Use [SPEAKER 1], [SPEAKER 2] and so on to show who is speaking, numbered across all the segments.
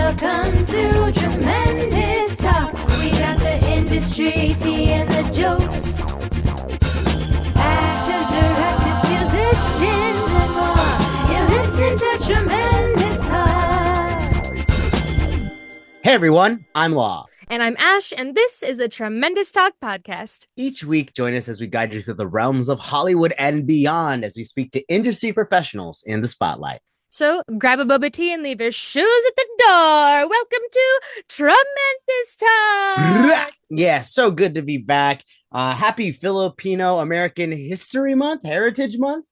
[SPEAKER 1] Welcome to Tremendous Talk. We got the industry, tea, and the jokes. Actors, directors, musicians, and more. You're listening to Tremendous Talk.
[SPEAKER 2] Hey everyone, I'm Law.
[SPEAKER 3] And I'm Ash, and this is a Tremendous Talk podcast.
[SPEAKER 2] Each week, join us as we guide you through the realms of Hollywood and beyond as we speak to industry professionals in the spotlight.
[SPEAKER 3] So grab a boba tea and leave your shoes at the door. Welcome to Tremendous Talk.
[SPEAKER 2] Yeah, so good to be back. Happy Filipino American History Month, Heritage Month.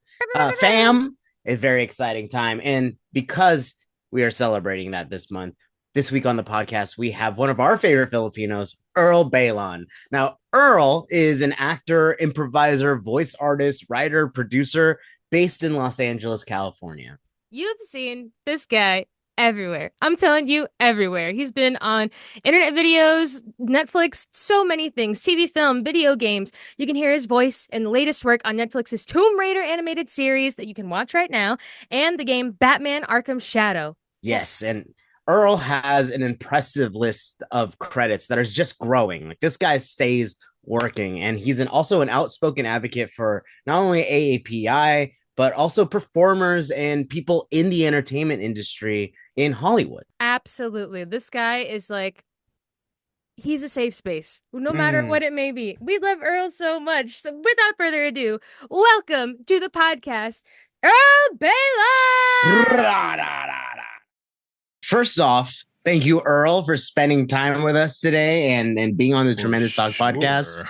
[SPEAKER 2] Fam, a very exciting time. And because we are celebrating that this month, this week on the podcast, we have one of our favorite Filipinos, Earl Baylon. Now, Earl is an actor, improviser, voice artist, writer, producer based in Los Angeles, California.
[SPEAKER 3] You've seen this guy everywhere. I'm telling you, everywhere. He's been on internet videos, Netflix, so many things, TV, film, video games. You can hear his voice in the latest work on Netflix's Tomb Raider animated series that you can watch right now, and the game Batman Arkham Shadow.
[SPEAKER 2] Yes, and Earl has an impressive list of credits that is just growing. Like, this guy stays working, and he's also an outspoken advocate for not only AAPI, but also performers and people in the entertainment industry in Hollywood.
[SPEAKER 3] Absolutely. This guy is like, he's a safe space, no matter what it may be. We love Earl so much. So without further ado, welcome to the podcast, Earl Baylon!
[SPEAKER 2] First off, thank you, Earl, for spending time with us today and being on the Tremendous Talk podcast.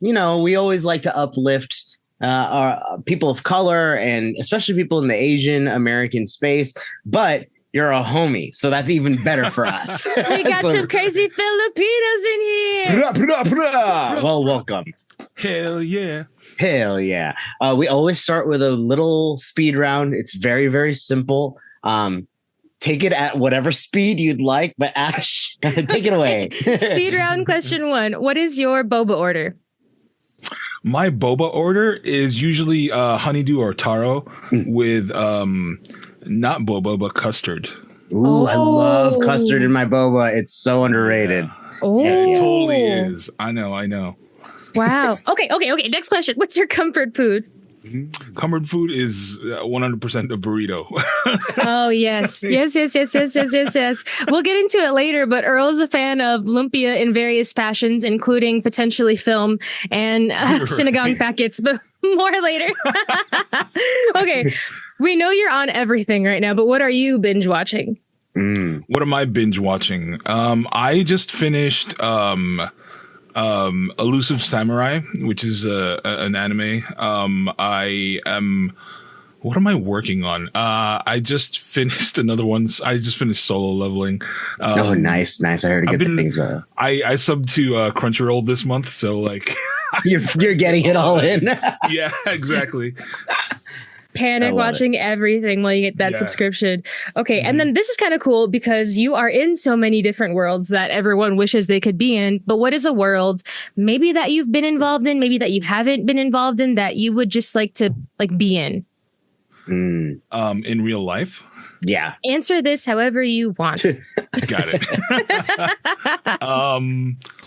[SPEAKER 2] You know, we always like to uplift our people of color and especially people in the Asian American space, but you're a homie, so that's even better for us.
[SPEAKER 3] We got some crazy Filipinos in here.
[SPEAKER 2] Well, welcome.
[SPEAKER 4] Hell yeah.
[SPEAKER 2] Hell yeah. We always start with a little speed round. It's very, very simple. Take it at whatever speed you'd like, but Ash, take it away.
[SPEAKER 3] Speed round question 1. What is your boba order?
[SPEAKER 4] My boba order is usually honeydew or taro with not boba, but custard.
[SPEAKER 2] Ooh, I love custard in my boba. It's so underrated.
[SPEAKER 4] Yeah, it totally is. I know.
[SPEAKER 3] Wow. Okay. Next question. What's your comfort food?
[SPEAKER 4] Comfort food is 100% a burrito.
[SPEAKER 3] Oh, yes. Yes. We'll get into it later, but Earl's a fan of lumpia in various fashions, including potentially film and sinigang packets, but more later. Okay. We know you're on everything right now, but what are you binge watching?
[SPEAKER 4] What am I binge watching? I just finished Elusive Samurai, which is an anime. What am I working on? I just finished another one. I just finished Solo Leveling.
[SPEAKER 2] Nice. I heard good things about it.
[SPEAKER 4] I subbed to Crunchyroll this month, so like
[SPEAKER 2] you're getting it all in.
[SPEAKER 4] Yeah, exactly.
[SPEAKER 3] Panic watching everything while you get that subscription. Okay, and then this is kind of cool because you are in so many different worlds that everyone wishes they could be in. But what is a world maybe that you've been involved in, maybe that you haven't been involved in, that you would just like to be in?
[SPEAKER 4] In real life?
[SPEAKER 2] Yeah.
[SPEAKER 3] Answer this however you want.
[SPEAKER 4] Got it.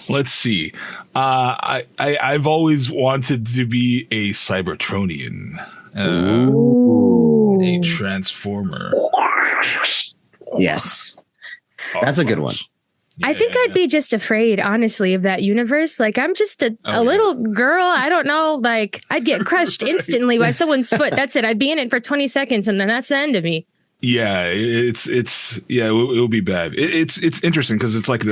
[SPEAKER 4] Let's see. I've always wanted to be a Cybertronian. A transformer.
[SPEAKER 2] Yes. That's a good one.
[SPEAKER 3] Yeah. I think I'd be just afraid, honestly, of that universe. Like, I'm just a little girl. I don't know. Like, I'd get crushed instantly by someone's foot. That's it. I'd be in it for 20 seconds and then that's the end of me.
[SPEAKER 4] Yeah, it'll be bad. It's interesting because it's like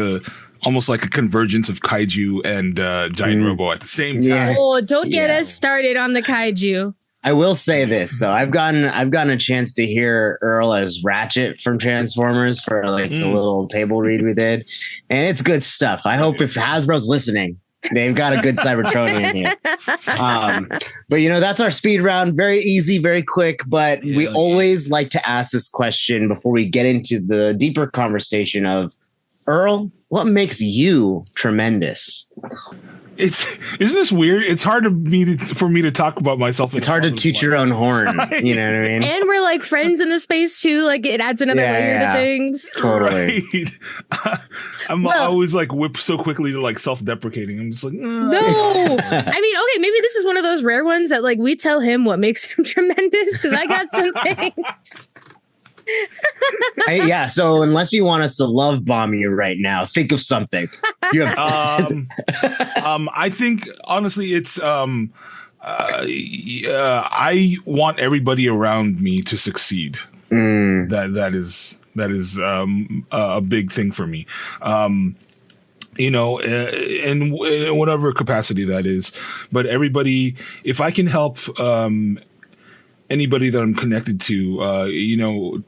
[SPEAKER 4] almost like a convergence of kaiju and giant robo at the same time.
[SPEAKER 2] Yeah.
[SPEAKER 3] Oh, don't get us started on the kaiju.
[SPEAKER 2] I will say this though, I've gotten a chance to hear Earl as Ratchet from Transformers for like the little table read we did, and it's good stuff. I hope if Hasbro's listening, they've got a good Cybertronian here. But you know, that's our speed round. Very easy, very quick. But we always like to ask this question before we get into the deeper conversation of Earl. What makes you tremendous?
[SPEAKER 4] isn't this weird? It's hard for me to talk about myself.
[SPEAKER 2] It's hard to toot your own horn. You know what I mean?
[SPEAKER 3] And we're like friends in the space too. Like it adds another layer to things.
[SPEAKER 2] Totally.
[SPEAKER 4] Right. I'm always like whip so quickly to like self-deprecating. I'm just like,
[SPEAKER 3] no. I mean, okay, maybe this is one of those rare ones that like we tell him what makes him tremendous because I got some things.
[SPEAKER 2] So unless you want us to love bomb you right now, think of something. You have
[SPEAKER 4] I think honestly it's I want everybody around me to succeed. That is a big thing for me. In whatever capacity that is, but everybody, if I can help anybody that I'm connected to,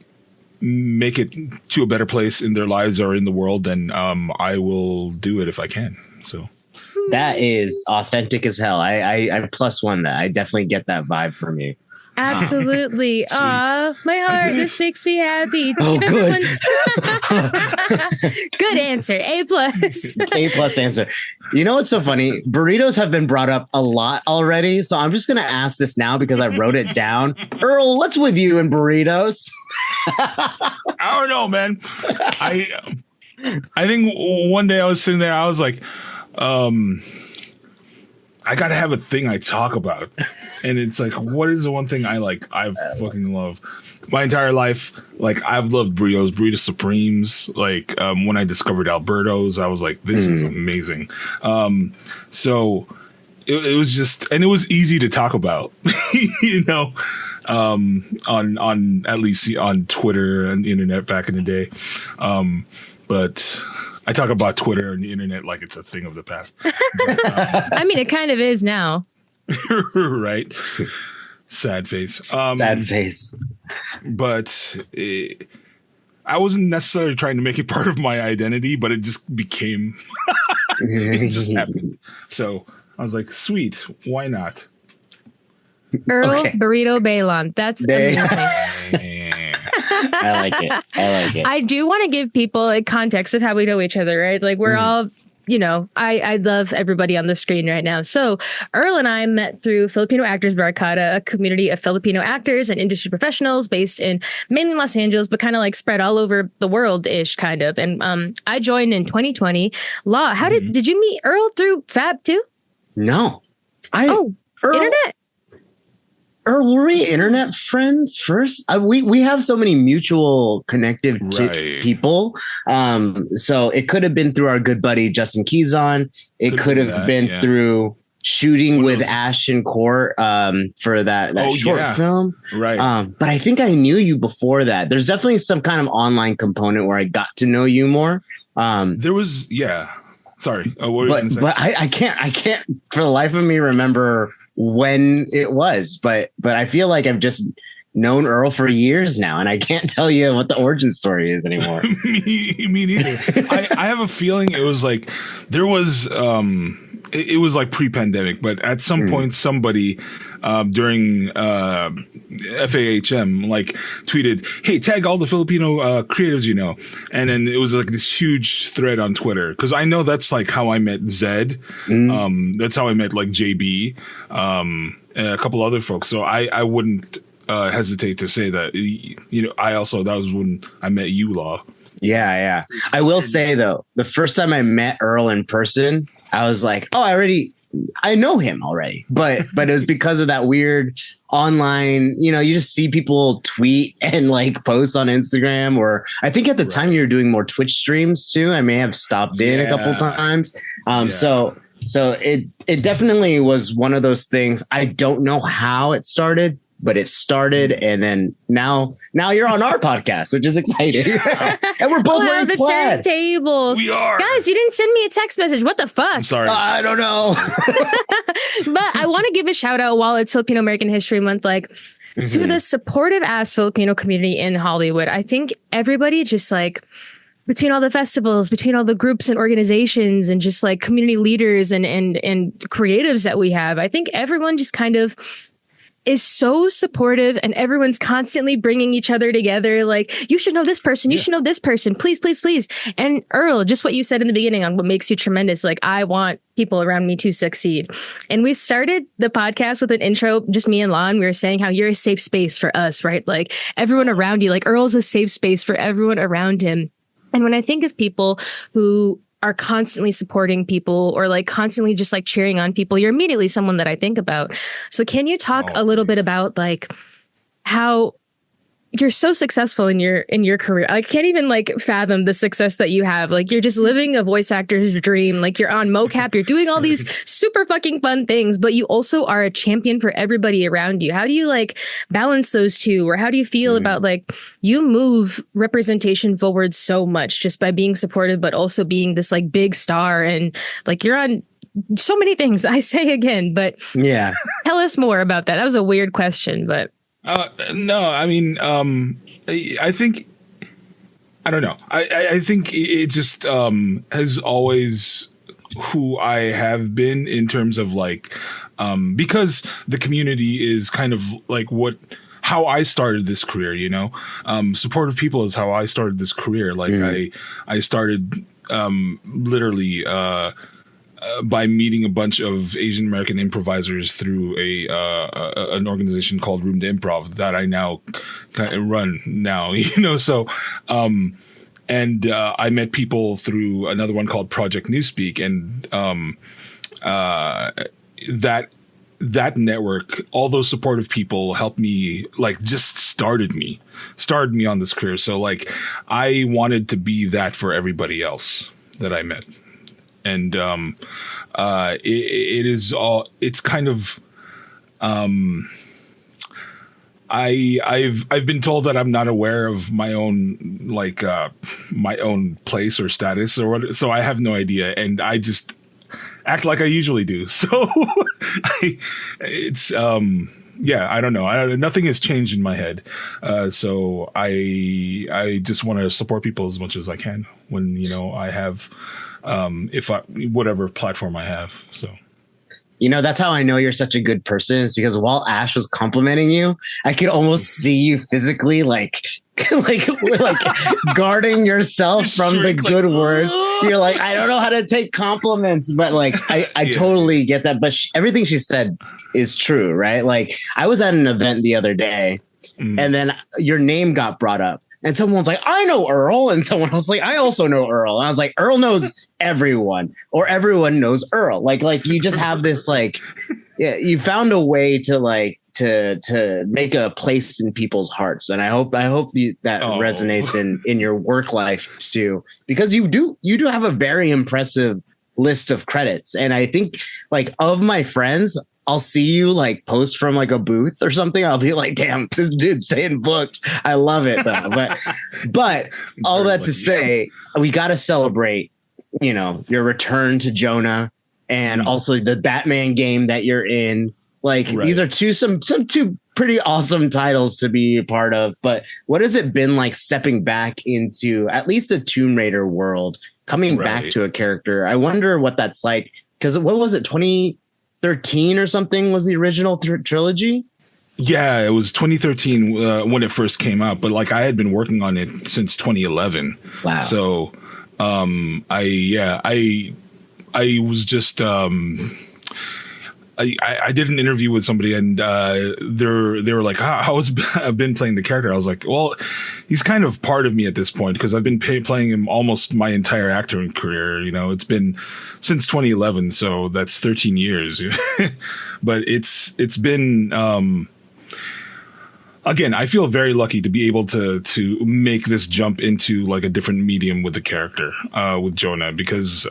[SPEAKER 4] make it to a better place in their lives or in the world, then I will do it if I can. So
[SPEAKER 2] that is authentic as hell. I +1 that. I definitely get that vibe from you.
[SPEAKER 3] Absolutely. Aw, my heart. This makes me happy.
[SPEAKER 2] Oh, good.
[SPEAKER 3] Good answer. A+.
[SPEAKER 2] A+ answer. You know what's so funny? Burritos have been brought up a lot already, so I'm just gonna ask this now because I wrote it down. Earl, what's with you and burritos?
[SPEAKER 4] I don't know, man. I think one day I was sitting there, I was like, I gotta have a thing I talk about. And it's like, what is the one thing I fucking love? My entire life, like I've loved burrito supremes. Like when I discovered Alberto's, I was like, this is amazing. So it was just, and it was easy to talk about, on at least on Twitter and the internet back in the day. But I talk about Twitter and the internet like it's a thing of the past. But,
[SPEAKER 3] I mean, it kind of is now.
[SPEAKER 4] Right. Sad face.
[SPEAKER 2] Sad face.
[SPEAKER 4] But I wasn't necessarily trying to make it part of my identity, but it just became, it just happened. So I was like, sweet, why not?
[SPEAKER 3] Earl Burrito Baylon. That's amazing.
[SPEAKER 2] I like it.
[SPEAKER 3] I do want to give people a context of how we know each other, right? Like we're all, I love everybody on the screen right now. So Earl and I met through Filipino Actors Barkada, a community of Filipino actors and industry professionals based in mainly Los Angeles, but kind of like spread all over the world-ish kind of. And I joined in 2020. Law, how did you meet Earl through Fab too?
[SPEAKER 2] No.
[SPEAKER 3] Earl, internet.
[SPEAKER 2] Earl, were we internet friends first? We have so many mutual connective people. So it could have been through our good buddy Justin Keyson. It could have been through shooting with Ashton Court for that short film.
[SPEAKER 4] Right.
[SPEAKER 2] But I think I knew you before that. There's definitely some kind of online component where I got to know you more.
[SPEAKER 4] There was, Sorry. What were you gonna say?
[SPEAKER 2] But I can't for the life of me remember when it was, but I feel like I've just known Earl for years now, and I can't tell you what the origin story is anymore.
[SPEAKER 4] me neither. I have a feeling it was like there was it was like pre-pandemic, but at some point somebody during FAHM like tweeted, "Hey, tag all the Filipino creatives you know," and then it was like this huge thread on Twitter because I know that's like how I met Zed. That's how I met like JB, and a couple other folks. So I wouldn't hesitate to say that that was when I met you, Law.
[SPEAKER 2] Yeah. I will say though, the first time I met Earl in person, I was like, oh, I know him already, but it was because of that weird online, you just see people tweet and like post on Instagram, or I think at the time you were doing more Twitch streams too. I may have stopped in a couple times. So it definitely was one of those things. I don't know how it started, but it started, and then now you're on our podcast, which is exciting. And we're both wearing
[SPEAKER 3] the
[SPEAKER 2] plaid.
[SPEAKER 3] Turntables.
[SPEAKER 4] We are.
[SPEAKER 3] Guys, you didn't send me a text message. What the fuck?
[SPEAKER 4] I'm sorry.
[SPEAKER 2] I don't know.
[SPEAKER 3] But I want to give a shout out while it's Filipino American History Month, to the supportive ass Filipino community in Hollywood. I think everybody just between all the festivals, between all the groups and organizations and just like community leaders and creatives that we have, I think everyone just kind of is so supportive, and everyone's constantly bringing each other together. Like, you should know this person. You should know this person. Please, please, please. And Earl, just what you said in the beginning on what makes you tremendous. Like, I want people around me to succeed. And we started the podcast with an intro, just me and Lon. We were saying how you're a safe space for us, right? Like, everyone around you, like Earl's a safe space for everyone around him. And when I think of people who are constantly supporting people or like constantly just like cheering on people, you're immediately someone that I think about. So can you talk a little bit about like how you're so successful in your career? I can't even like fathom the success that you have. Like, you're just living a voice actor's dream. Like, you're on Mocap, you're doing all these super fucking fun things, but you also are a champion for everybody around you. How do you like balance those two? Or how do you feel about like, you move representation forward so much just by being supportive, but also being this like big star, and like you're on so many things, I say again, but yeah, tell us more about that. That was a weird question, but
[SPEAKER 4] no, I mean, I think, I don't know. I think it just has always who I have been in terms of like, because the community is kind of like how I started this career, you know, supportive people is how I started this career. Like I started literally by meeting a bunch of Asian American improvisers through an organization called Room to Improv that I now kind of run now, you know. So, and I met people through another one called Project Newspeak, and that network, all those supportive people helped me, like, just started me on this career. So like, I wanted to be that for everybody else that I met. And it is all, it's kind of, I've been told that I'm not aware of my own, like, my own place or status or what, so I have no idea, and I just act like I usually do. So yeah, I don't know. Nothing has changed in my head. So I just want to support people as much as I can when, you know, I have, whatever platform I have. So,
[SPEAKER 2] you know, that's how I know you're such a good person, is because while Ash was complimenting you, I could almost see you physically like guarding yourself from the good words. You're like, I don't know how to take compliments, but like, I totally get that. But everything she said is true, right? Like, I was at an event the other day and then your name got brought up. And someone was like, I know Earl. And someone was like, I also know Earl. And I was like, Earl knows everyone, or everyone knows Earl. Like you just have this, like, yeah, you found a way to like, to make a place in people's hearts. And I hope that resonates in your work life too, because you do have a very impressive list of credits. And I think, like, of my friends, I'll see you like post from like a booth or something. I'll be like, damn, this dude's saying booked. I love it though. But all that to say, we got to celebrate, you know, your return to Jonah, and also the Batman game that you're in. Like, these are some two pretty awesome titles to be a part of. But what has it been like stepping back into at least the Tomb Raider world, coming back to a character? I wonder what that's like, because what was it, 2013 or something was the original trilogy?
[SPEAKER 4] Yeah, it was 2013 when it first came out, but like, I had been working on it since 2011. Wow. So I was just I did an interview with somebody, and they were like, how has been playing the character? I was like, well, he's kind of part of me at this point, because I've been playing him almost my entire acting career. You know, it's been since 2011, so that's 13 years. But it's been, again, I feel very lucky to be able to make this jump into like a different medium with the character, with Jonah, because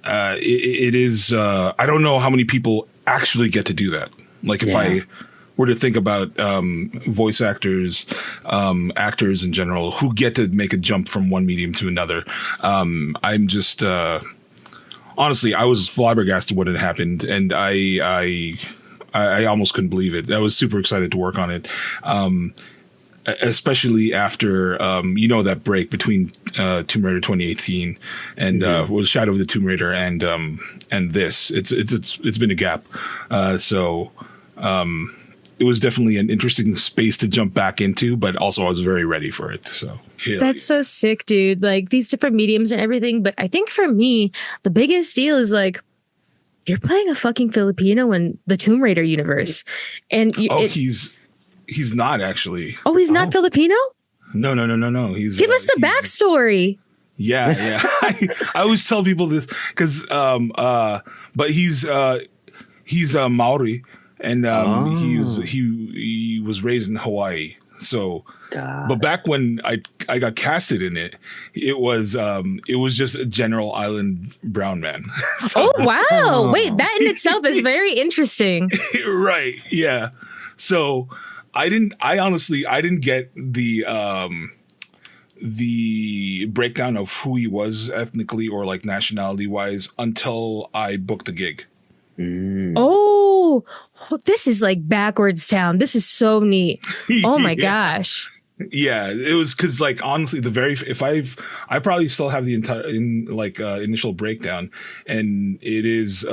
[SPEAKER 4] it is, I don't know how many people actually get to do that. Like, if I were to think about voice actors, actors in general, who get to make a jump from one medium to another, I'm just, honestly, I was flabbergasted when it happened, and I almost couldn't believe it. I was super excited to work on it. Especially after, you know, that break between Tomb Raider 2018 and was Shadow of the Tomb Raider and this. It's been a gap. So it was definitely an interesting space to jump back into, but also I was very ready for it. So
[SPEAKER 3] that's so sick, dude. Like these different mediums and everything. But I think for me, the biggest deal is like, you're playing a fucking Filipino in the Tomb Raider universe. And
[SPEAKER 4] he's not actually.
[SPEAKER 3] Oh, he's not Filipino?
[SPEAKER 4] No. He's
[SPEAKER 3] Give us the backstory.
[SPEAKER 4] Yeah. I always tell people this because, but he's Maori, and he was raised in Hawaii. So, but back when I got casted in it, it was just a general island brown man.
[SPEAKER 3] So, oh wow! Wait, that in itself is very interesting.
[SPEAKER 4] Right? Yeah. So I honestly didn't get the breakdown of who he was ethnically or like nationality wise until I booked the gig.
[SPEAKER 3] Oh, this is like backwards town. This is so neat. Oh my gosh.
[SPEAKER 4] Yeah, it was because like honestly, I probably still have the entire initial breakdown, and it is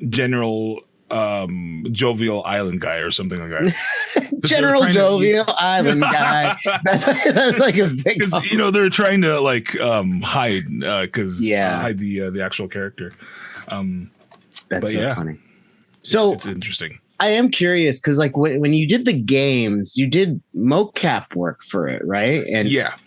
[SPEAKER 4] general jovial island guy or something like that.
[SPEAKER 2] General jovial island guy. That's like a sitcom.
[SPEAKER 4] Because they're trying to like hide hide the actual character.
[SPEAKER 2] That's funny.
[SPEAKER 4] So it's interesting.
[SPEAKER 2] I am curious because like when you did the games, you did mocap work for it, right?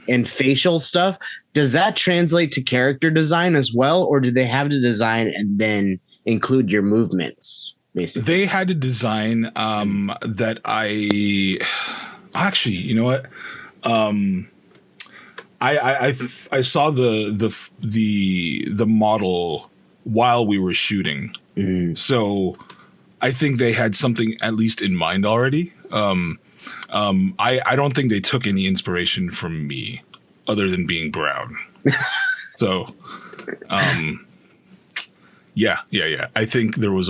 [SPEAKER 2] And facial stuff. Does that translate to character design as well, or did they have to design and then include your movements? Basically,
[SPEAKER 4] they had to design that I actually, you know what? I saw the model while we were shooting, so I think they had something at least in mind already. I don't think they took any inspiration from me other than being brown. So, yeah. I think there was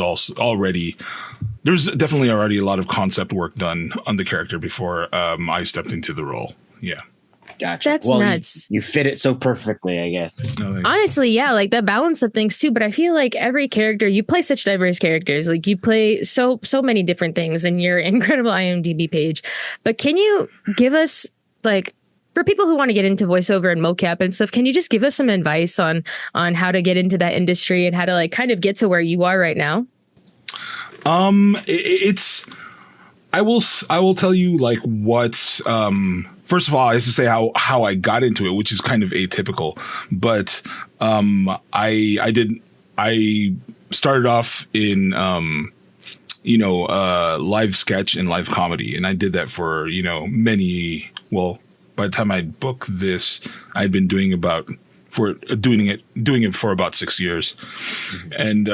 [SPEAKER 4] there's definitely already a lot of concept work done on the character before I stepped into the role. Yeah.
[SPEAKER 2] Gotcha.
[SPEAKER 3] That's nuts.
[SPEAKER 2] You fit it so perfectly, I guess.
[SPEAKER 3] Honestly, yeah, like the balance of things too. But I feel like every character, you play such diverse characters. Like you play so many different things in your incredible IMDb page. But can you give us like, for people who want to get into voiceover and mocap and stuff, can you just give us some advice on how to get into that industry and how to like kind of get to where you are right now?
[SPEAKER 4] I will tell you like what's first of all, I have to say how I got into it, which is kind of atypical, but I started off in live sketch and live comedy, and I did that for by the time I booked this, I'd been doing it for about 6 years, and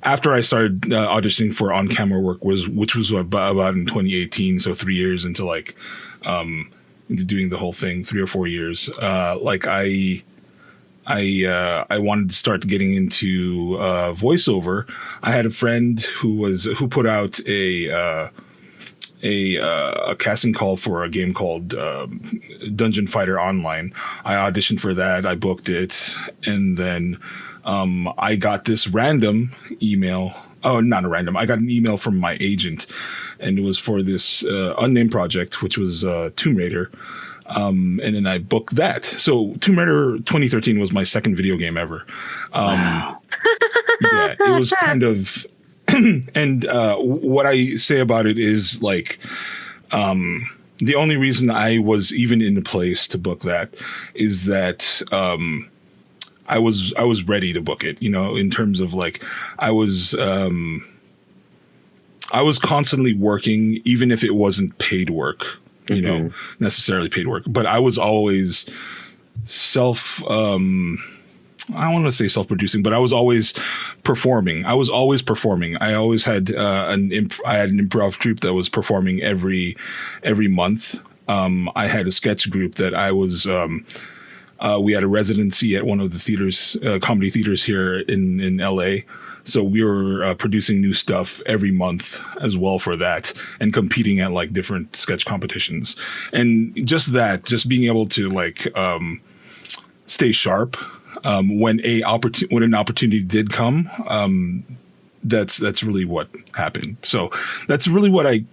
[SPEAKER 4] after I started auditioning for on-camera work, which was about in 2018, so 3 years into like doing the whole thing, 3 or 4 years. I wanted to start getting into voiceover. I had a friend who put out a casting call for a game called Dungeon Fighter Online. I auditioned for that. I booked it, and then I got this random email. Oh, not a random. I got an email from my agent, and it was for this unnamed project, which was Tomb Raider. And then I booked that. So Tomb Raider 2013 was my second video game ever. Wow. Yeah, it was kind of, and what I say about it is like, the only reason I was even in the place to book that is that, I was ready to book it, in terms of like, I was constantly working, even if it wasn't paid work, necessarily paid work, but I was always I don't want to say self-producing, but I was always performing. I always had an improv troupe that was performing every month. I had a sketch group that I was, we had a residency at one of the theaters, comedy theaters here in LA. So we were producing new stuff every month as well for that, and competing at like different sketch competitions. And just being able to like stay sharp when an opportunity did come, that's really what happened. So that's really what I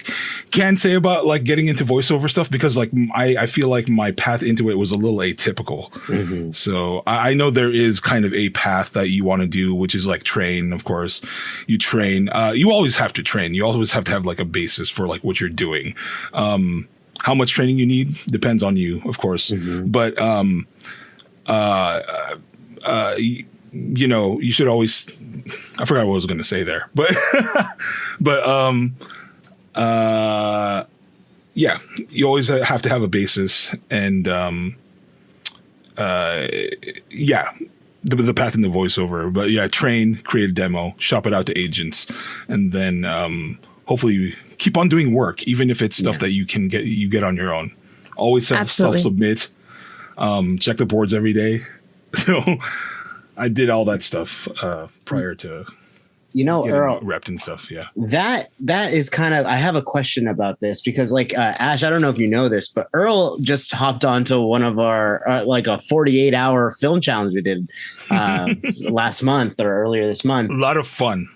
[SPEAKER 4] can say about like getting into voiceover stuff, because like I feel like my path into it was a little atypical. Mm-hmm. So I know there is kind of a path that you want to do, which is like train. Of course, you train. You always have to train. You always have to have like a basis for like what you're doing. How much training you need depends on you, of course. Mm-hmm. But you know, you should always. I forgot what I was going to say there, but yeah, you always have to have a basis, and yeah, the path in the voiceover. But yeah, train, create a demo, shop it out to agents, and then hopefully keep on doing work, even if it's stuff that you get on your own. Always self-submit. Check the boards every day. So. I did all that stuff prior to,
[SPEAKER 2] Earl,
[SPEAKER 4] repped and stuff. Yeah,
[SPEAKER 2] that is kind of. I have a question about this because, like, Ash, I don't know if you know this, but Earl just hopped onto one of our like a 48-hour film challenge we did last month or earlier this month.
[SPEAKER 4] A lot of fun.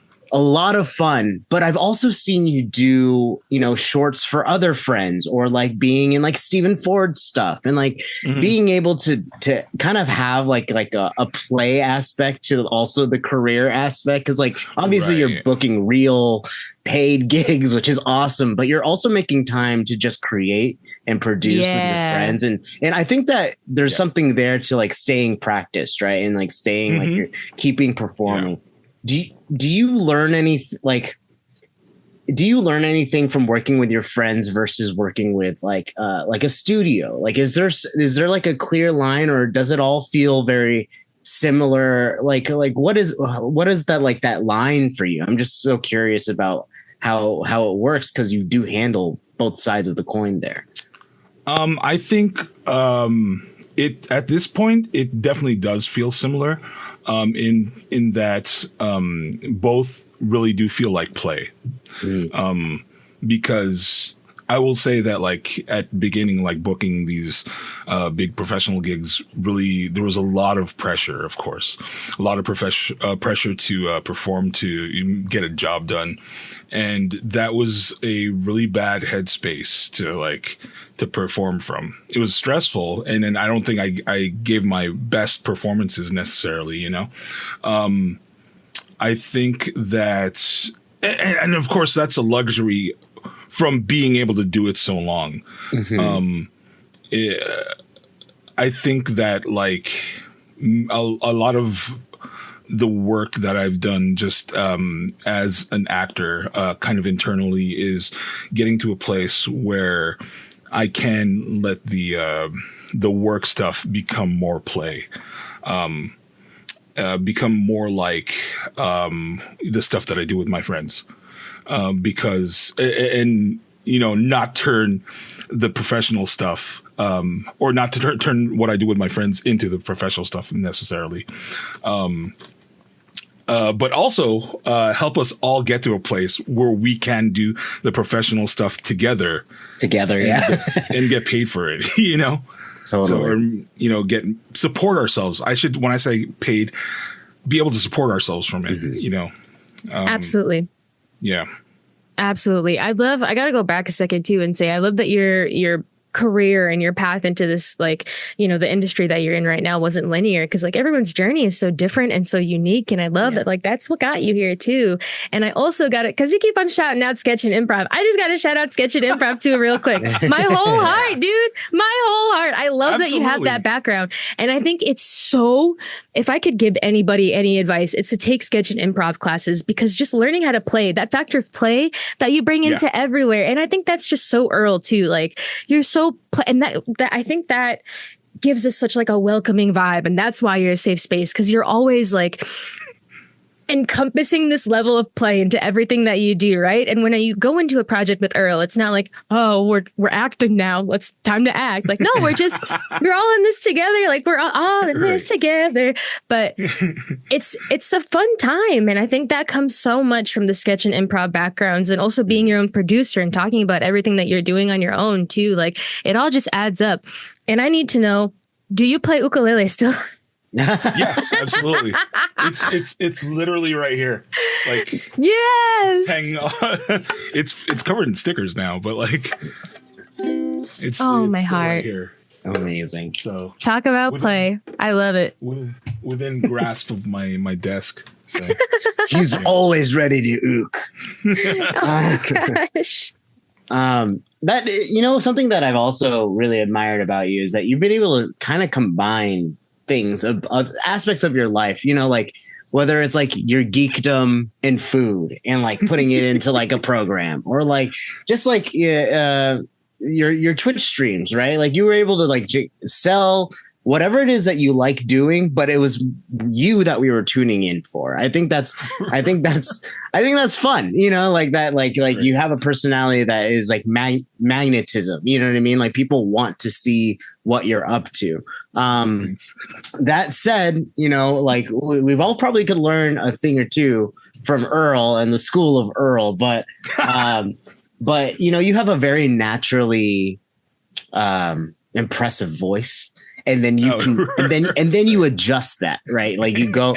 [SPEAKER 2] But I've also seen you do, shorts for other friends, or like being in like Stephen Ford stuff, and like being able to kind of have like a play aspect to also the career aspect. Cause like, obviously you're booking real paid gigs, which is awesome, but you're also making time to just create and produce with your friends. And I think that there's something there to like staying practiced, right? And like staying like you're keeping performing. Yeah. Do you learn anything from working with your friends versus working with like a studio? Like, is there like a clear line, or does it all feel very similar? Like what is that, like that line for you? I'm just so curious about how it works, because you do handle both sides of the coin there.
[SPEAKER 4] I think it at this point it definitely does feel similar. In that both really do feel like play. Because I will say that like at beginning, like booking these big professional gigs, really there was a lot of pressure, of course, a lot of pressure to perform, to get a job done. And that was a really bad headspace to perform from. It was stressful. And then I don't think I gave my best performances necessarily, I think that, and of course that's a luxury from being able to do it so long. I think that like a lot of the work that I've done just as an actor kind of internally is getting to a place where I can let the work stuff become more play, become more like the stuff that I do with my friends, because not turn the professional stuff or not to turn what I do with my friends into the professional stuff necessarily. But also help us all get to a place where we can do the professional stuff together, and get paid for it, Totally. So, or, support ourselves. When I say paid, be able to support ourselves from it,
[SPEAKER 3] Absolutely.
[SPEAKER 4] Yeah.
[SPEAKER 3] Absolutely. I got to go back a second too and say, I love that your career and your path into this, like, the industry that you're in right now wasn't linear, because like everyone's journey is so different and so unique. And I love that, like, that's what got you here too. And I also got it because you keep on shouting out sketch and improv. I just got to shout out sketch and improv too real quick. My whole heart, dude, my whole heart. I love that you have that background. And I think it's so, if I could give anybody any advice, it's to take sketch and improv classes, because just learning how to play, that factor of play that you bring into everywhere. And I think that's just so Earl too. Like, you're so and that I think that gives us such like a welcoming vibe, and that's why you're a safe space, because you're always like encompassing this level of play into everything that you do, right? And when you go into a project with Earl, it's not like, oh, we're acting now, it's time to act. Like, no, we're all in this together. Like, we're all in this together. But it's a fun time, and I think that comes so much from the sketch and improv backgrounds, and also being your own producer and talking about everything that you're doing on your own too. Like, it all just adds up. And I need to know, do you play ukulele still?
[SPEAKER 4] Yeah, absolutely. It's literally right here. Like,
[SPEAKER 3] Yes.
[SPEAKER 4] hanging on. It's covered in stickers now, but like it's
[SPEAKER 3] my
[SPEAKER 4] still
[SPEAKER 3] heart.
[SPEAKER 4] right here.
[SPEAKER 2] Amazing.
[SPEAKER 4] So
[SPEAKER 3] Talk about play. I love it.
[SPEAKER 4] within grasp of my desk. So
[SPEAKER 2] He's always ready to ook.
[SPEAKER 3] Oh gosh.
[SPEAKER 2] That, you know, something that I've also really admired about you is that you've been able to kind of combine things of aspects of your life, you know, like whether it's like your geekdom in food and like putting it into like a program, or like just like your Twitch streams, right? Like you were able to like sell whatever it is that you like doing, but it was you that we were tuning in for. I think that's fun, you know, like that, like
[SPEAKER 4] right.
[SPEAKER 2] You have a personality that is like magnetism, you know what I mean? Like people want to see what you're up to. That said, you know, like we've all probably could learn a thing or two from Earl and the school of Earl, but you know, you have a very naturally impressive voice. And then you can, and then you adjust that, right? Like you go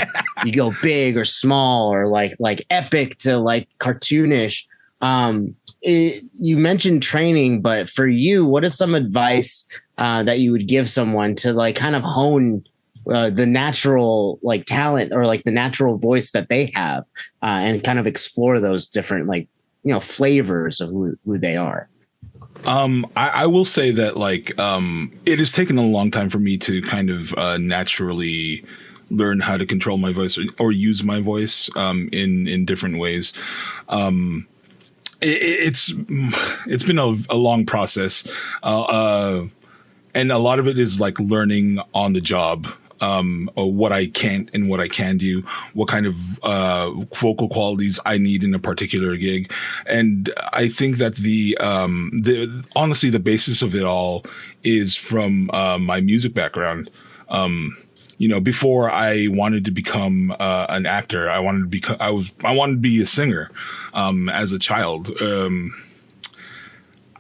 [SPEAKER 2] big or small, or like epic to like cartoonish. You mentioned training, but for you, what is some advice that you would give someone to like kind of hone the natural like talent or like the natural voice that they have, and kind of explore those different like, you know, flavors of who they are?
[SPEAKER 4] I will say that like it has taken a long time for me to kind of naturally learn how to control my voice or use my voice in different ways. It's been a long process, and a lot of it is like learning on the job. Or what I can't and what I can do, what kind of vocal qualities I need in a particular gig. And I think that honestly, the basis of it all is from my music background. You know, before I wanted to become an actor, I wanted to be a singer as a child. I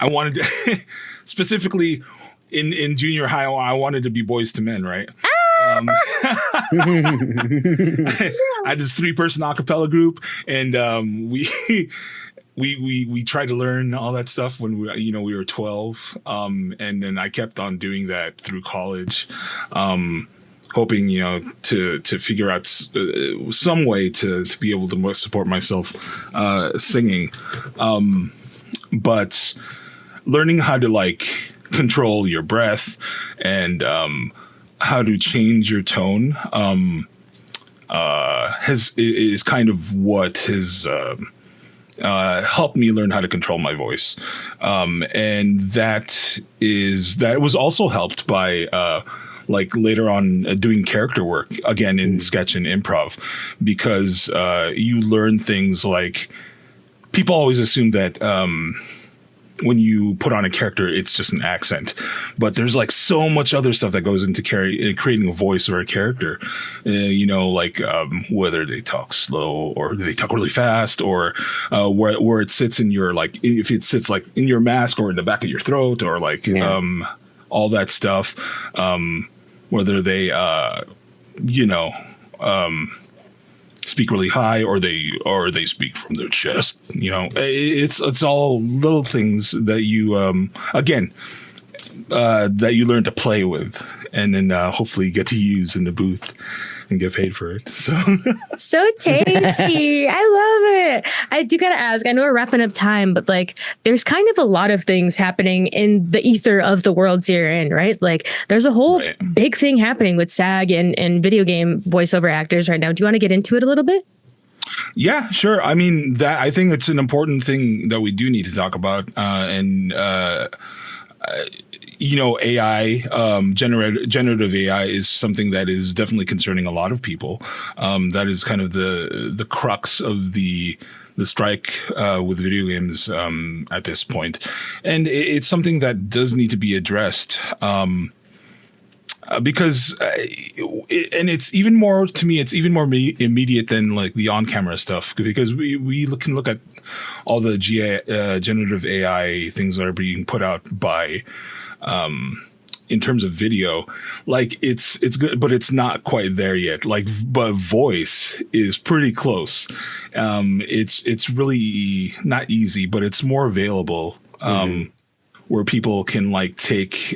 [SPEAKER 4] wanted to, specifically in junior high, I wanted to be Boys to Men, right? I had this 3-person a cappella group, and we tried to learn all that stuff when we were 12, and then I kept on doing that through college, hoping to figure out some way to be able to support myself singing, but learning how to like control your breath and how to change your tone is kind of what has helped me learn how to control my voice, and that was also helped by like later on doing character work again in sketch and improv, because you learn things like people always assume that when you put on a character, it's just an accent, but there's like so much other stuff that goes into creating a voice or a character, like whether they talk slow or they talk really fast, or where it sits in your, like, if it sits like in your mask or in the back of your throat, or like, all that stuff, whether they, speak really high or they speak from their chest. It's all little things that you that you learn to play with, and then hopefully get to use in the booth and get paid for it. So tasty. I love it. I do gotta ask, I know we're wrapping up time, but like there's kind of a lot of things happening in the ether of the worlds you're in, right? Like there's a whole big thing happening with SAG and video game voiceover actors right now. Do you want to get into it a little bit? Yeah, sure. I mean, I think it's an important thing that we do need to talk about. AI, generative AI is something that is definitely concerning a lot of people. That is kind of the crux of the strike with video games at this point. And it's something that does need to be addressed. Because and it's even more, to me, it's even more immediate than like the on-camera stuff, because we can look at all the generative AI things that are being put out by in terms of video, like it's good, but it's not quite there yet. Like, but voice is pretty close. It's really not easy, but it's more available. Where people can like take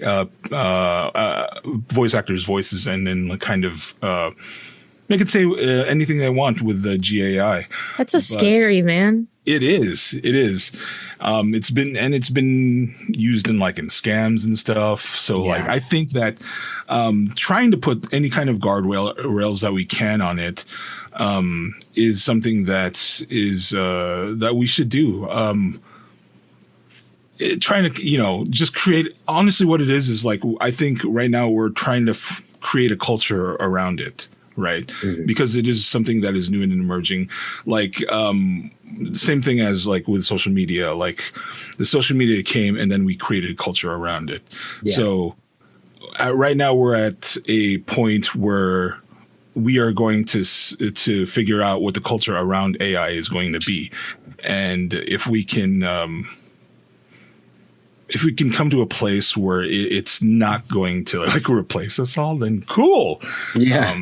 [SPEAKER 4] voice actors' voices and then like kind of they could say anything they want with the GAI.
[SPEAKER 3] That's scary, man.
[SPEAKER 4] It is. It's been used in like in scams and stuff. So like I think that trying to put any kind of guardrails that we can on it is something that is that we should do. Trying to just create. Honestly, what it is like I think right now we're trying to create a culture around it. Right. Because it is something that is new and emerging. Like, same thing as like with social media, like the social media came and then we created a culture around it. Yeah. So right now we're at a point where we are going to figure out what the culture around AI is going to be. And if we can come to a place where it's not going to like replace us all, then cool. Yeah.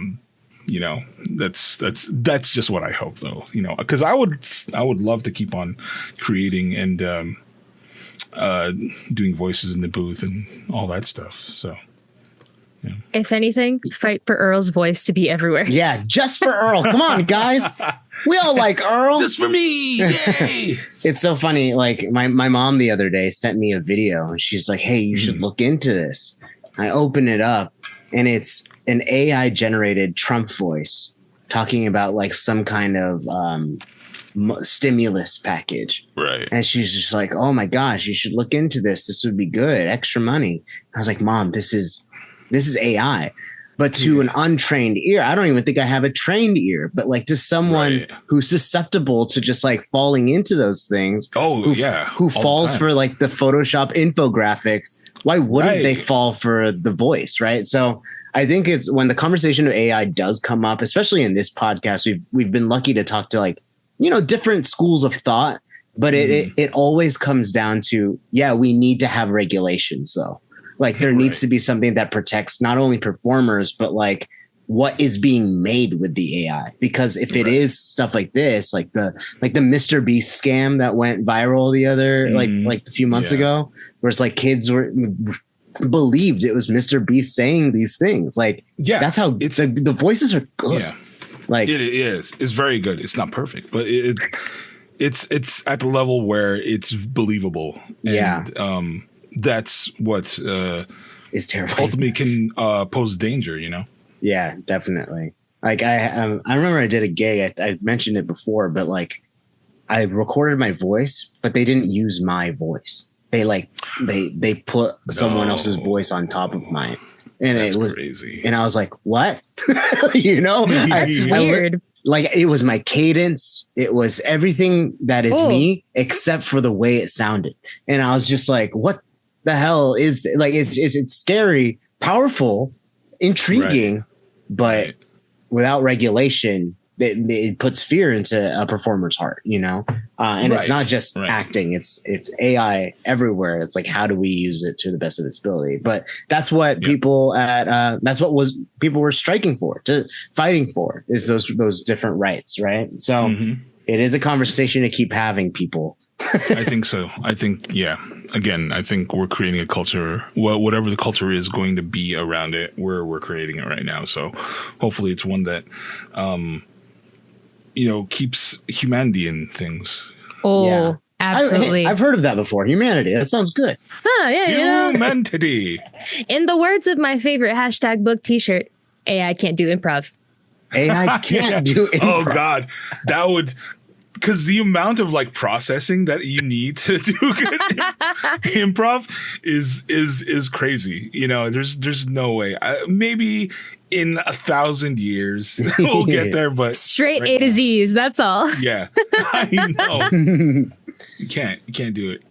[SPEAKER 4] That's just what I hope, though. Because I would love to keep on creating and doing voices in the booth and all that stuff. So, yeah.
[SPEAKER 3] If anything, fight for Earl's voice to be everywhere.
[SPEAKER 2] Yeah, just for Earl. Come on, guys. We all like Earl.
[SPEAKER 4] Just for me. Yay.
[SPEAKER 2] It's so funny. Like my mom the other day sent me a video and she's like, "Hey, you should look into this." I open it up and it's an AI generated Trump voice talking about like some kind of stimulus package.
[SPEAKER 4] Right.
[SPEAKER 2] And she's just like, "Oh my gosh, you should look into this. This would be good. Extra money." I was like, "Mom, this is AI." But to an untrained ear, I don't even think I have a trained ear, but like to someone who's susceptible to just like falling into those things. Who falls for like the Photoshop infographics. Why wouldn't they fall for the voice? Right. So I think it's when the conversation of AI does come up, especially in this podcast, we've been lucky to talk to like, different schools of thought, but it always comes down to, we need to have regulations though. Like there needs to be something that protects not only performers, but like what is being made with the AI. Because if it is stuff like this, like the Mr. Beast scam that went viral the other, like a few months ago, where it's like kids believed it was Mr. Beast saying these things. Like, that's how it's the voices are good. Yeah. Like
[SPEAKER 4] it is. It's very good. It's not perfect, but it's at the level where it's believable. And, that's what
[SPEAKER 2] is terrifying.
[SPEAKER 4] Ultimately can pose danger,
[SPEAKER 2] Yeah, definitely. Like I remember I did a gig. I mentioned it before, but like I recorded my voice, but they didn't use my voice. They put someone else's voice on top of mine, and
[SPEAKER 4] that's
[SPEAKER 2] it was
[SPEAKER 4] crazy.
[SPEAKER 2] And I was like, "What?" It's
[SPEAKER 3] weird.
[SPEAKER 2] Like it was my cadence. It was everything that is me, except for the way it sounded. And I was just like, "What the hell is like?" It's scary, powerful, intriguing, but without regulation, it puts fear into a performer's heart, and it's not just acting, it's AI everywhere. It's like, how do we use it to the best of its ability? But that's what people people were fighting for is those different rights. Right. So it is a conversation to keep having, people.
[SPEAKER 4] I think so. I think, again, I think we're creating a culture, whatever the culture is going to be around it, we're creating it right now. So hopefully it's one that, keeps humanity in things.
[SPEAKER 3] Oh, absolutely.
[SPEAKER 2] I've heard of that before. Humanity. That sounds good.
[SPEAKER 4] Humanity.
[SPEAKER 3] In the words of my favorite #book t-shirt, AI can't do improv.
[SPEAKER 2] AI can't do improv.
[SPEAKER 4] Oh God, that would... Because the amount of like processing that you need to do good improv is crazy. There's no way. Maybe in 1,000 years we'll get there, but
[SPEAKER 3] straight A to Z's. That's all.
[SPEAKER 4] Yeah, I know. You can't do it.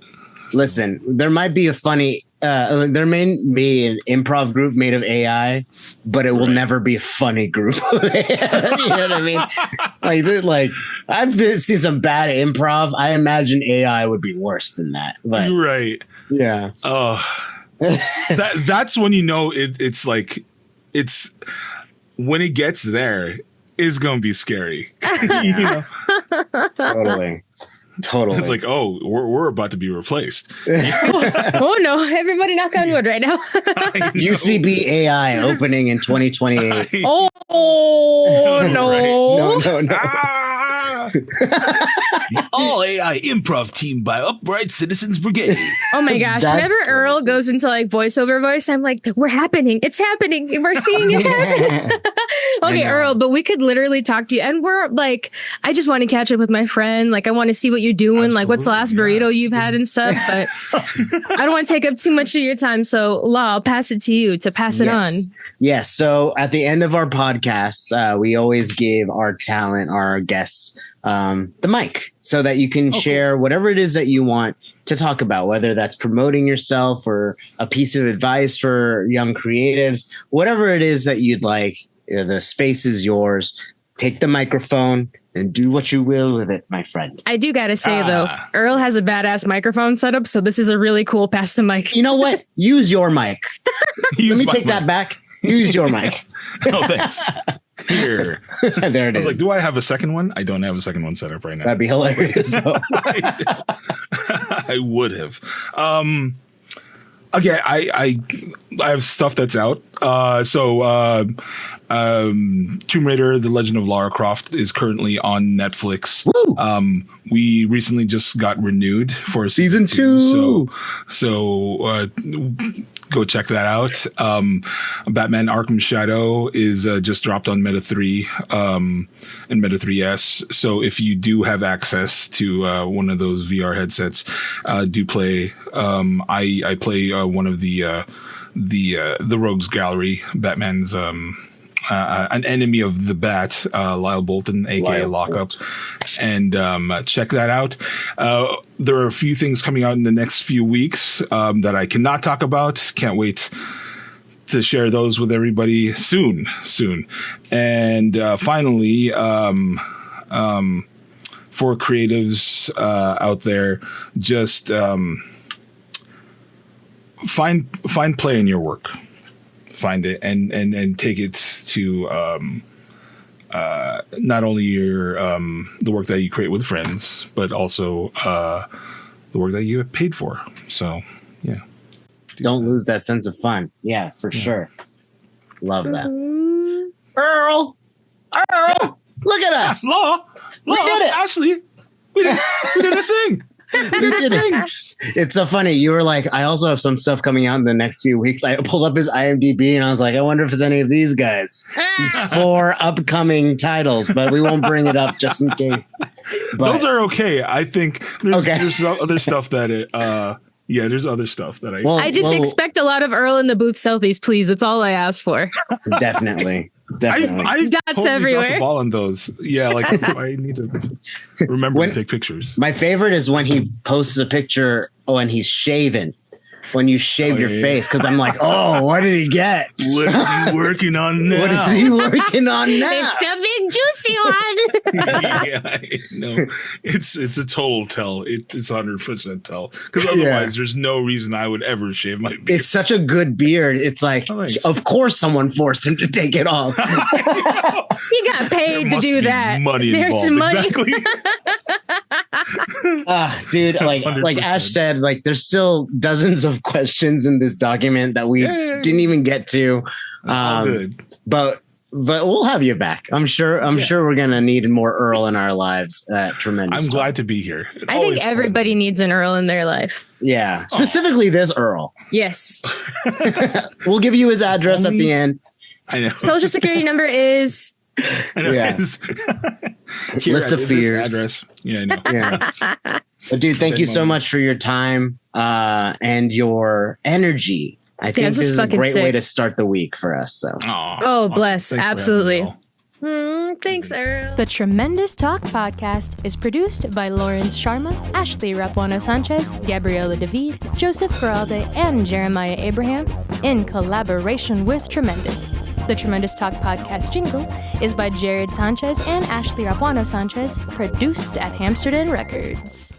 [SPEAKER 2] Listen, there might be there may be an improv group made of AI, but it will never be a funny group of AI. You know what I mean? Like I've seen some bad improv. I imagine AI would be worse than that. But
[SPEAKER 4] right.
[SPEAKER 2] Yeah.
[SPEAKER 4] Oh, That's when you know it's like it's when it gets there, it's gonna be scary. You know?
[SPEAKER 2] Totally.
[SPEAKER 4] It's like, oh, we're about to be replaced.
[SPEAKER 3] Oh no! Everybody knock on wood right now.
[SPEAKER 2] UCB AI opening in 2028.
[SPEAKER 3] Oh no!
[SPEAKER 2] No.
[SPEAKER 5] All AI improv team by Upright Citizens Brigade.
[SPEAKER 3] Oh my gosh!
[SPEAKER 2] That's
[SPEAKER 3] Whenever Earl
[SPEAKER 2] crazy.
[SPEAKER 3] goes into like voiceover voice, I'm like, "We're happening! It's happening! We're seeing it happen!" Okay, Earl, but we could literally talk to you, and we're like, I just want to catch up with my friend. Like, I want to see what you're doing. Like, what's the last burrito you've had and stuff. But I don't want to take up too much of your time. So, Law, I'll pass it to you to pass it on.
[SPEAKER 2] Yes. So at the end of our podcasts, we always give our talent, our guests, the mic so that you can share whatever it is that you want to talk about, whether that's promoting yourself or a piece of advice for young creatives, whatever it is that you'd like. The space is yours. Take the microphone and do what you will with it, my friend.
[SPEAKER 3] I do got to say, though, Earl has a badass microphone setup. So this is a really cool pass the mic.
[SPEAKER 2] You know what? Use your mic. Let me take that back. Use your mic.
[SPEAKER 4] Oh, thanks. Here.
[SPEAKER 2] There it
[SPEAKER 4] I
[SPEAKER 2] is.
[SPEAKER 4] was like, do I have a second one? I don't have a second one set up right now.
[SPEAKER 2] That'd be hilarious, though.
[SPEAKER 4] I would have. Okay, I have stuff that's out. Tomb Raider: The Legend of Lara Croft is currently on Netflix.
[SPEAKER 2] Woo!
[SPEAKER 4] We recently just got renewed for
[SPEAKER 2] Season 2.
[SPEAKER 4] So go check that out. Batman Arkham Shadow is just dropped on Meta 3 and Meta 3S. So if you do have access to one of those VR headsets, do play. I play one of the Rogues Gallery, Batman's an enemy of the Bat, Lyle Bolton, aka Lockup, and check that out. There are a few things coming out in the next few weeks that I cannot talk about. Can't wait to share those with everybody soon. And finally, for creatives out there, just find play in your work. Find it and take it to not only your the work that you create with friends, but also the work that you have paid for. So yeah,
[SPEAKER 2] Don't lose that sense of fun. Yeah, for sure. Love that. Earl, look at us.
[SPEAKER 4] Law,
[SPEAKER 2] We did it.
[SPEAKER 4] Ashley, we did a thing.
[SPEAKER 2] We did it. It's so funny. You were like, I also have some stuff coming out in the next few weeks. I pulled up his IMDb and I was like, I wonder if it's any of these guys. These 4 upcoming titles, but we won't bring it up just in case. But,
[SPEAKER 4] those are okay. I think there's other stuff that there's other stuff that
[SPEAKER 3] I just expect a lot of Earl in the booth selfies, please. That's all I ask for.
[SPEAKER 2] Definitely.
[SPEAKER 4] I've
[SPEAKER 3] Dots
[SPEAKER 4] totally
[SPEAKER 3] everywhere.
[SPEAKER 4] dropped the ball on those. Yeah, like I need to remember to take pictures.
[SPEAKER 2] My favorite is when he posts a picture when he's shaven. When you shave your face, because I'm like, oh, what did he get?
[SPEAKER 4] What is he working on now?
[SPEAKER 2] What is he working on now?
[SPEAKER 3] It's a big juicy one.
[SPEAKER 4] Yeah, I know. It's a total tell. It's 100% tell. Because otherwise, there's no reason I would ever shave my beard.
[SPEAKER 2] It's such a good beard. It's like, of course, someone forced him to take it off.
[SPEAKER 3] He got paid to do that.
[SPEAKER 4] Money
[SPEAKER 3] There's
[SPEAKER 4] involved.
[SPEAKER 3] money.
[SPEAKER 4] Exactly.
[SPEAKER 2] Dude, like
[SPEAKER 4] 100%.
[SPEAKER 2] Ash said, like there's still dozens of questions in this document that we didn't even get to.
[SPEAKER 4] All good.
[SPEAKER 2] But we'll have you back. I'm sure we're gonna need more Earl in our lives. Tremendous.
[SPEAKER 4] I'm glad to be here.
[SPEAKER 3] I think everybody needs an Earl in their life.
[SPEAKER 2] Yeah, specifically this Earl.
[SPEAKER 3] Yes.
[SPEAKER 2] We'll give you his address at the end.
[SPEAKER 4] I know.
[SPEAKER 3] Social security number is.
[SPEAKER 4] I know.
[SPEAKER 2] Yeah.
[SPEAKER 4] Here,
[SPEAKER 2] List of
[SPEAKER 4] this
[SPEAKER 2] fears.
[SPEAKER 4] address. Yeah, I know.
[SPEAKER 2] Yeah. But dude, thank you so much for your time and your energy. I think this is a great way to start the week for us. So.
[SPEAKER 3] Oh, bless.
[SPEAKER 4] Thanks for
[SPEAKER 3] Absolutely.
[SPEAKER 4] having me all.
[SPEAKER 3] Thanks, Earl.
[SPEAKER 6] The Tremendous Talk podcast is produced by Lawrence Sharma, Ashley Rapuano Sanchez, Gabriela David, Joseph Feralde, and Jeremiah Abraham in collaboration with Tremendous. The Tremendous Talk podcast jingle is by Jared Sanchez and Ashley Rapuano Sanchez, produced at Amsterdam Records.